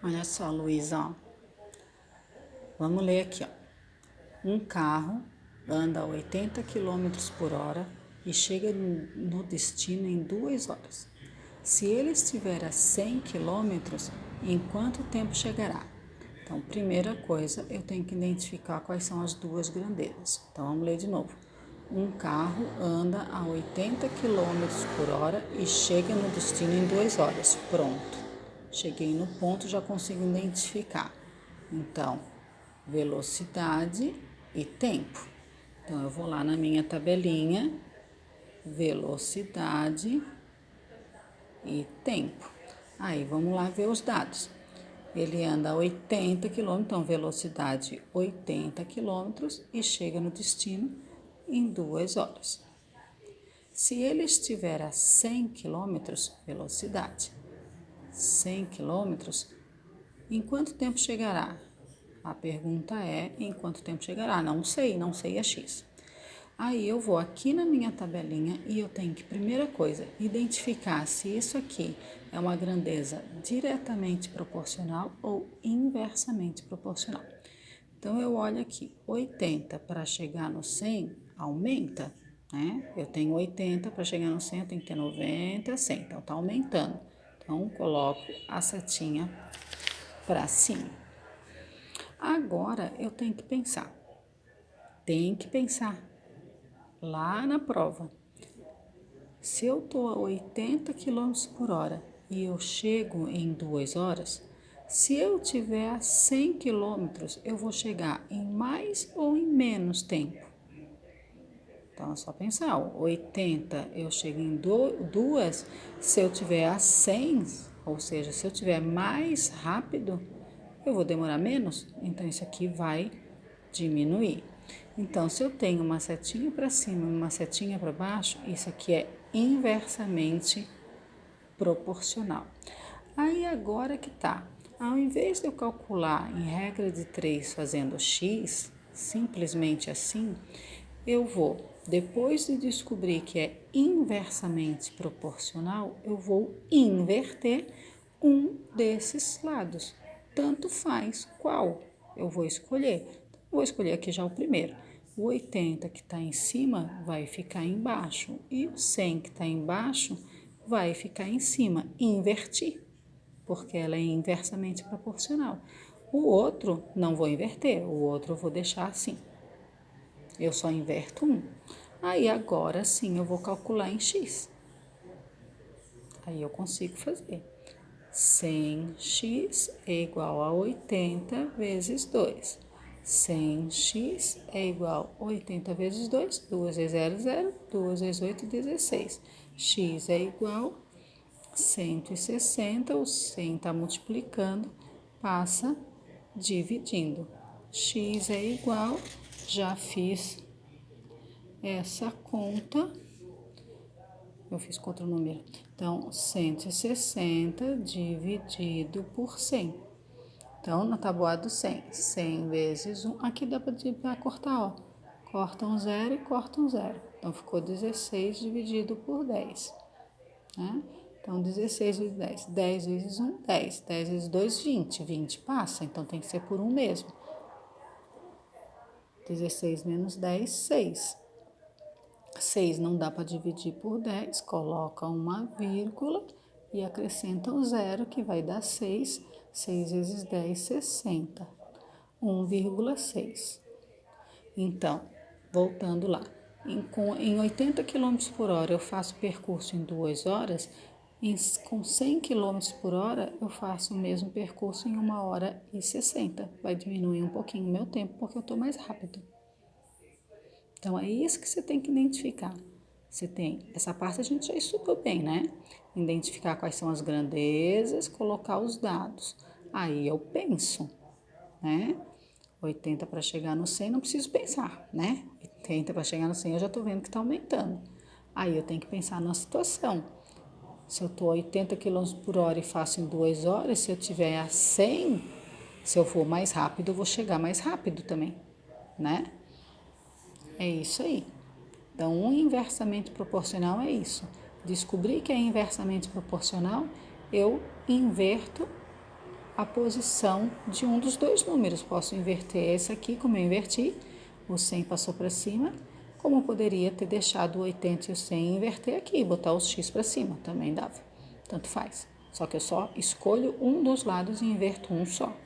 Olha só, Luísa, ó. Vamos ler aqui, ó. Um carro anda a 80 quilômetros por hora e chega no destino em 2 horas. Se ele estiver a 100 quilômetros, em quanto tempo chegará? Então, primeira coisa, eu tenho que identificar quais são as duas grandezas. Então, vamos ler de novo. Um carro anda a 80 quilômetros por hora e chega no destino em 2 horas. Pronto. Cheguei no ponto, já consigo identificar. Então, velocidade e tempo. Então, eu vou lá na minha tabelinha, velocidade e tempo. Aí, vamos lá ver os dados. Ele anda a 80 km, então velocidade 80 km e chega no destino em 2 horas. Se ele estiver a 100 km, velocidade 100 km, em quanto tempo chegará? A pergunta é, em quanto tempo chegará? Não sei é X. Aí eu vou aqui na minha tabelinha e eu tenho que, primeira coisa, identificar se isso aqui é uma grandeza diretamente proporcional ou inversamente proporcional. Então, eu olho aqui, 80 para chegar no 100 aumenta, né? Eu tenho 80 para chegar no 100, eu tenho que ter 90, 100, então tá aumentando. Então, coloco a setinha para cima. Agora, eu tenho que pensar lá na prova. Se eu estou a 80 km por hora e eu chego em 2 horas, se eu tiver a 100 km, eu vou chegar em mais ou em menos tempo? Então, é só pensar, 80 eu chego em 2, se eu tiver a 100, ou seja, se eu tiver mais rápido, eu vou demorar menos, então isso aqui vai diminuir. Então, se eu tenho uma setinha para cima e uma setinha para baixo, isso aqui é inversamente proporcional. Aí agora que tá, ao invés de eu calcular em regra de 3 fazendo x, simplesmente assim, eu vou, depois de descobrir que é inversamente proporcional, eu vou inverter um desses lados. Tanto faz qual eu vou escolher. Vou escolher aqui já o primeiro. O 80 que está em cima vai ficar embaixo e o 100 que está embaixo vai ficar em cima. Inverti, porque ela é inversamente proporcional. O outro não vou inverter, o outro eu vou deixar assim. Eu só inverto um. Aí agora sim eu vou calcular em x. Aí eu consigo fazer. 100x é igual a 80 vezes 2. 100x é igual a 80 vezes 2. 2 vezes 0, 0. 2 vezes 8, 16. X é igual a 160. O 100 está multiplicando, passa dividindo. X é igual, já fiz essa conta. Eu fiz com outro número. Então, 160 dividido por 100. Então, na tabuada do 100, 100 vezes 1. Aqui dá para cortar, ó. Corta um zero e corta um zero. Então, ficou 16 dividido por 10. Né? Então, 16 vezes 10. 10 vezes 1, 10. 10 vezes 2, 20. 20 passa, então tem que ser por 1 mesmo. 16 menos 10, 6. 6 não dá para dividir por 10, coloca uma vírgula e acrescenta um zero, que vai dar 6. 6 vezes 10, 60. 1,6. Então, voltando lá, em 80 km por hora eu faço percurso em 2 horas, com 100 km por hora eu faço o mesmo percurso em 1 hora e 60. Vai diminuir um pouquinho o meu tempo porque eu estou mais rápido. Então, é isso que você tem que identificar. Você tem, essa parte a gente já estudou bem, né? Identificar quais são as grandezas, colocar os dados. Aí eu penso, né? 80 para chegar no 100, não preciso pensar, né? 80 para chegar no 100, eu já estou vendo que está aumentando. Aí eu tenho que pensar na situação. Se eu estou a 80 km por hora e faço em 2 horas, se eu tiver a 100, se eu for mais rápido, eu vou chegar mais rápido também, né? É isso aí. Então, um inversamente proporcional é isso. Descobri que é inversamente proporcional, eu inverto a posição de um dos dois números. Posso inverter esse aqui, como eu inverti, o 100 passou para cima, como eu poderia ter deixado o 80 e o 100 e inverter aqui, botar os x para cima, também dava, tanto faz. Só que eu só escolho um dos lados e inverto um só.